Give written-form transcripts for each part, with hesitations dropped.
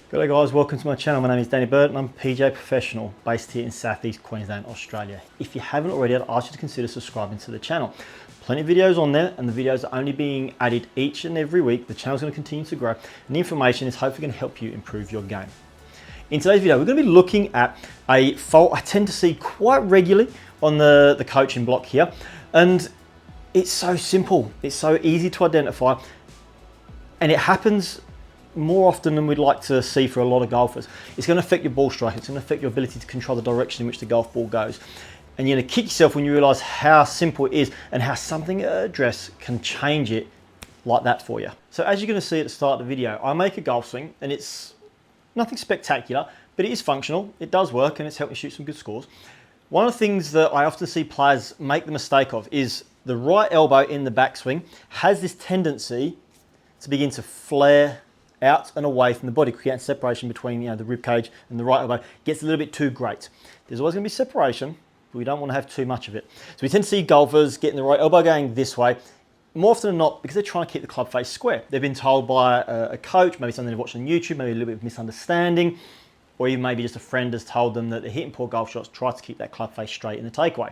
G'day guys, welcome to my channel. My name is Danny Bird and I'm a PGA professional based here in Southeast Queensland, Australia. If you haven't already, I'd ask you to consider subscribing to the channel. Plenty of videos on there and the videos are only being added each and every week. The channel's going to continue to grow and the information is hopefully going to help you improve your game. In today's video, we're going to be looking at a fault I tend to see quite regularly on the coaching block here. And it's so simple, it's so easy to identify, and it happens more often than we'd like to see for a lot of golfers. It's going to affect your ball strike, it's going to affect your ability to control the direction in which the golf ball goes. And you're going to kick yourself when you realise how simple it is and how something at address can change it like that for you. So as you're going to see at the start of the video, I make a golf swing and it's nothing spectacular, but it is functional, it does work, and it's helped me shoot some good scores. One of the things that I often see players make the mistake of is the right elbow in the backswing has this tendency to begin to flare out and away from the body, creating separation between the rib cage and the right elbow. Gets a little bit too great. There's always going to be separation, but we don't want to have too much of it. So we tend to see golfers getting the right elbow going this way, more often than not because they're trying to keep the club face square. They've been told by a coach, maybe something they've watched on YouTube, maybe a little bit of misunderstanding, or even maybe just a friend has told them that they're hitting poor golf shots, try to keep that club face straight in the takeaway.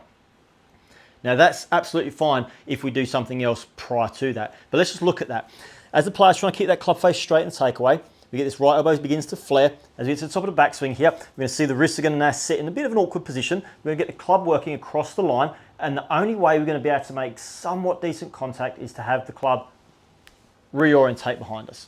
Now that's absolutely fine if we do something else prior to that, but let's just look at that. As the player's trying to keep that club face straight in the takeaway, we get this right elbow begins to flare. As we get to the top of the backswing here, we're going to see the wrists are going to now sit in a bit of an awkward position. We're going to get the club working across the line, and the only way we're going to be able to make somewhat decent contact is to have the club reorientate behind us.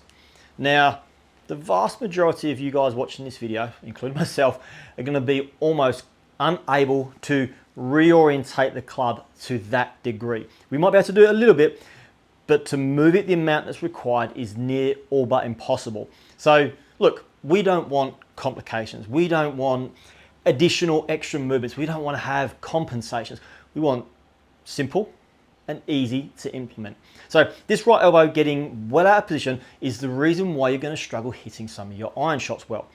Now, the vast majority of you guys watching this video, including myself, are going to be almost unable to reorientate the club to that degree. We might be able to do it a little bit, but to move it the amount that's required is near all but impossible. So look, we don't want complications. We don't want additional extra movements. We don't want to have compensations. We want simple and easy to implement. So this right elbow getting well out of position is the reason why you're going to struggle hitting some of your iron shots well.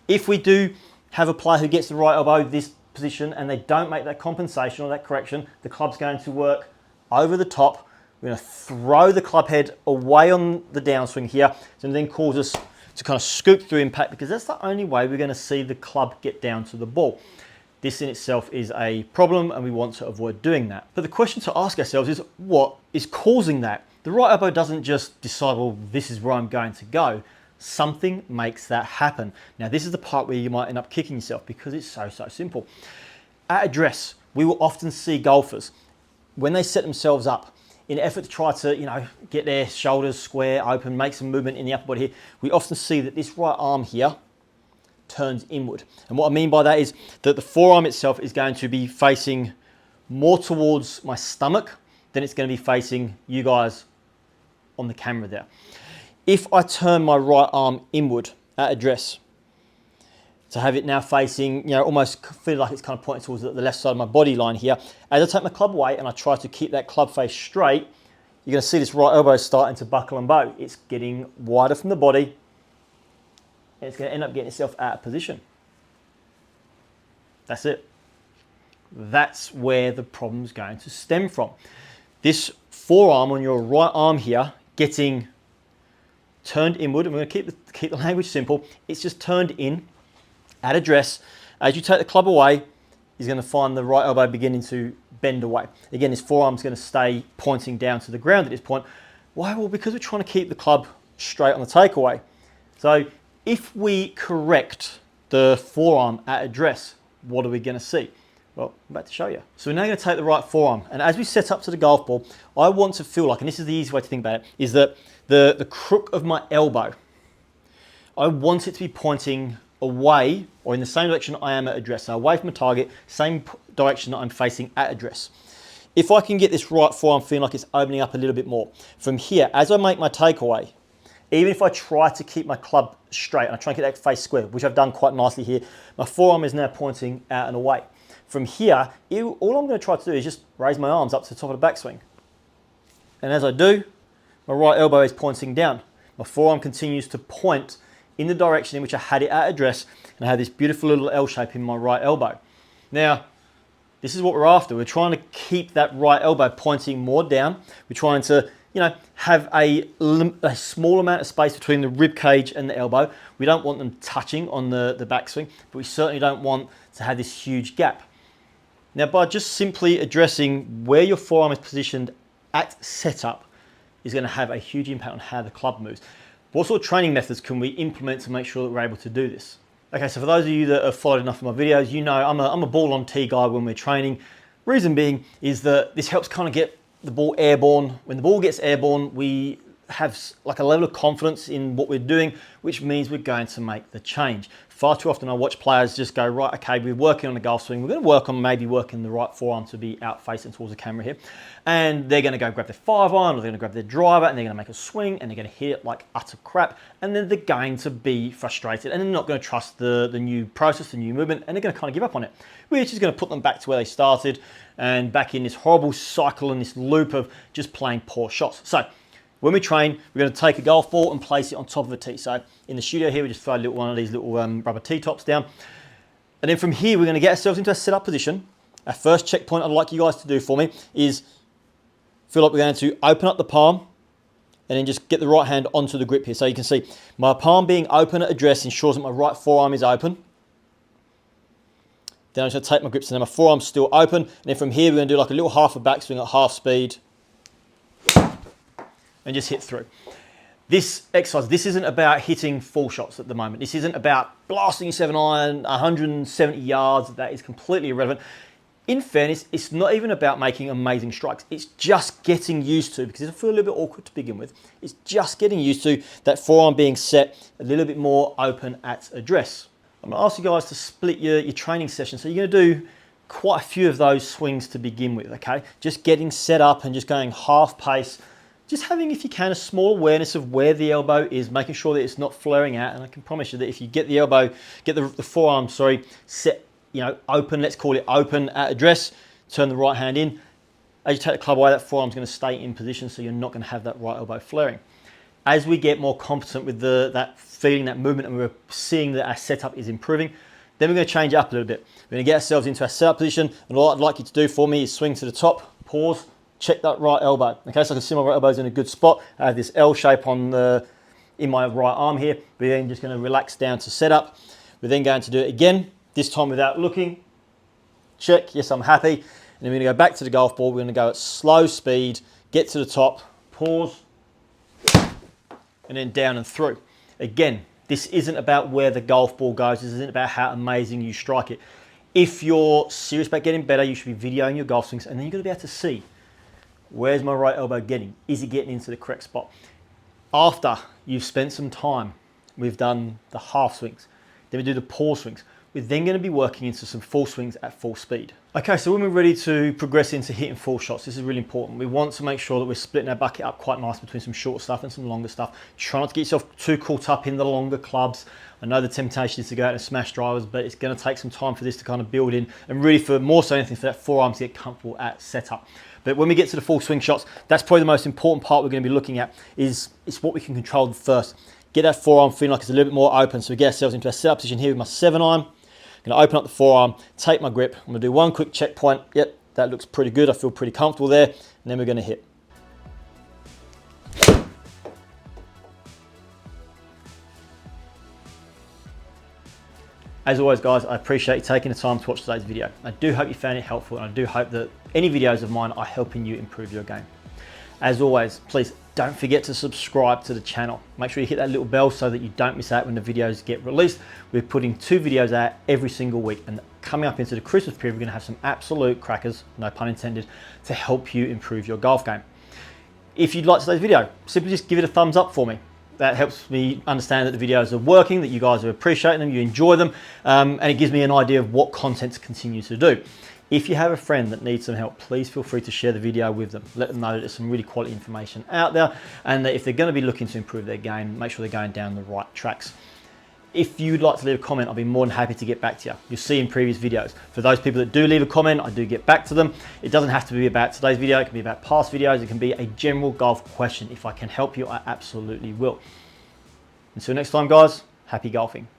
If we do have a player who gets the right elbow this position and they don't make that compensation or that correction, the club's going to work over the top. We're going to throw the club head away on the downswing here, and then cause us to kind of scoop through impact, because that's the only way we're going to see the club get down to the ball. This in itself is a problem and we want to avoid doing that. But the question to ask ourselves is, what is causing that? The right elbow doesn't just decide, well, this is where I'm going to go. Something makes that happen. Now this is the part where you might end up kicking yourself because it's so simple. At address, we will often see golfers, when they set themselves up, in an effort to try to, get their shoulders square, open, make some movement in the upper body here, we often see that this right arm here turns inward. And what I mean by that is that the forearm itself is going to be facing more towards my stomach than it's going to be facing you guys on the camera there. If I turn my right arm inward at address, to have it now facing, almost feel like it's kind of pointing towards the left side of my body line here. As I take my club away and I try to keep that club face straight, you're going to see this right elbow starting to buckle and bow. It's getting wider from the body, and it's going to end up getting itself out of position. That's it. That's where the problem's going to stem from. This forearm on your right arm here getting turned inward, and we're going to keep the language simple. It's just turned in. At address, as you take the club away, he's going to find the right elbow beginning to bend away. Again, his forearm's going to stay pointing down to the ground at this point. Why? Well, because we're trying to keep the club straight on the takeaway. So if we correct the forearm at address, what are we going to see? Well, I'm about to show you. So we're now going to take the right forearm, and as we set up to the golf ball, I want to feel like, and this is the easy way to think about it, is that the crook of my elbow, I want it to be pointing away or in the same direction I am at address. So away from the target, same direction that I'm facing at address. If I can get this right forearm feeling like it's opening up a little bit more, from here, as I make my takeaway, even if I try to keep my club straight and I try and get that face square, which I've done quite nicely here, my forearm is now pointing out and away. From here, all I'm going to try to do is just raise my arms up to the top of the backswing. And as I do, my right elbow is pointing down. My forearm continues to point in the direction in which I had it at address, and I have this beautiful little L shape in my right elbow. Now, this is what we're after. We're trying to keep that right elbow pointing more down. We're trying to have a small amount of space between the rib cage and the elbow. We don't want them touching on the backswing, but we certainly don't want to have this huge gap. Now, by just simply addressing where your forearm is positioned at setup is going to have a huge impact on how the club moves. What sort of training methods can we implement to make sure that we're able to do this? Okay, so for those of you that have followed enough of my videos, you know I'm a ball on tee guy when we're training. Reason being is that this helps kind of get the ball airborne. When the ball gets airborne, we have like a level of confidence in what we're doing, which means we're going to make the change. Far too often I watch players just go, right, okay, we're working on the golf swing. We're going to work on maybe working the right forearm to be out facing towards the camera here. And they're going to go grab their 5-iron, or they're going to grab their driver, and they're going to make a swing, and they're going to hit it like utter crap. And then they're going to be frustrated, and they're not going to trust the new process, the new movement, and they're going to kind of give up on it, which is going to put them back to where they started and back in this horrible cycle and this loop of just playing poor shots. So when we train, we're going to take a golf ball and place it on top of a tee. So in the studio here, we just throw one of these little rubber tee tops down. And then from here, we're going to get ourselves into a setup position. Our first checkpoint I'd like you guys to do for me is feel like we're going to open up the palm and then just get the right hand onto the grip here. So you can see my palm being open at address ensures that my right forearm is open. Then I'm just going to take my grips and then my forearm's still open. And then from here, we're going to do like a little half a backswing at half speed and just hit through. This exercise, this isn't about hitting full shots at the moment. This isn't about blasting your 7-iron 170 yards. That is completely irrelevant. In fairness, it's not even about making amazing strikes. It's just getting used to, because it'll feel a little bit awkward to begin with, it's just getting used to that forearm being set a little bit more open at address. I'm going to ask you guys to split your training session. So you're going to do quite a few of those swings to begin with, okay? Just getting set up and just going half pace. Just having, if you can, a small awareness of where the elbow is, making sure that it's not flaring out. And I can promise you that if you get the elbow, get the forearm, set, open, let's call it open at address, turn the right hand in. As you take the club away, that forearm's going to stay in position, so you're not going to have that right elbow flaring. As we get more competent with that feeling, that movement, and we're seeing that our setup is improving, then we're going to change it up a little bit. We're going to get ourselves into our setup position, and all I'd like you to do for me is swing to the top, pause, check that right elbow. Okay, so I can see my right elbow's in a good spot. I have this L shape in my right arm here. We're then just going to relax down to setup. We're then going to do it again, this time without looking. Check, yes, I'm happy. And then we're going to go back to the golf ball. We're going to go at slow speed, get to the top, pause, and then down and through. Again, this isn't about where the golf ball goes. This isn't about how amazing you strike it. If you're serious about getting better, you should be videoing your golf swings, and then you're going to be able to see, where's my right elbow getting? Is it getting into the correct spot? After you've spent some time, we've done the half swings, then we do the pause swings. We're then going to be working into some full swings at full speed. Okay, so when we're ready to progress into hitting full shots, this is really important. We want to make sure that we're splitting our bucket up quite nice between some short stuff and some longer stuff. Try not to get yourself too caught up in the longer clubs. I know the temptation is to go out and smash drivers, but it's going to take some time for this to kind of build in, and really for more so anything for that forearm to get comfortable at setup. But when we get to the full swing shots, that's probably the most important part we're going to be looking at, is what we can control first. Get that forearm feeling like it's a little bit more open. So we get ourselves into a setup position here with my 7-iron. I'm going to open up the forearm, take my grip. I'm going to do one quick checkpoint. Yep, that looks pretty good. I feel pretty comfortable there. And then we're going to hit. As always, guys, I appreciate you taking the time to watch today's video. I do hope you found it helpful, and I do hope that any videos of mine are helping you improve your game. As always, please don't forget to subscribe to the channel. Make sure you hit that little bell so that you don't miss out when the videos get released. We're putting 2 videos out every single week, and coming up into the Christmas period, we're going to have some absolute crackers, no pun intended, to help you improve your golf game. If you'd like today's video, simply just give it a thumbs up for me. That helps me understand that the videos are working, that you guys are appreciating them, you enjoy them, and it gives me an idea of what content to continue to do. If you have a friend that needs some help, please feel free to share the video with them. Let them know that there's some really quality information out there, and that if they're going to be looking to improve their game, make sure they're going down the right tracks. If you'd like to leave a comment, I'll be more than happy to get back to you. You'll see in previous videos. For those people that do leave a comment, I do get back to them. It doesn't have to be about today's video. It can be about past videos. It can be a general golf question. If I can help you, I absolutely will. Until next time, guys, happy golfing.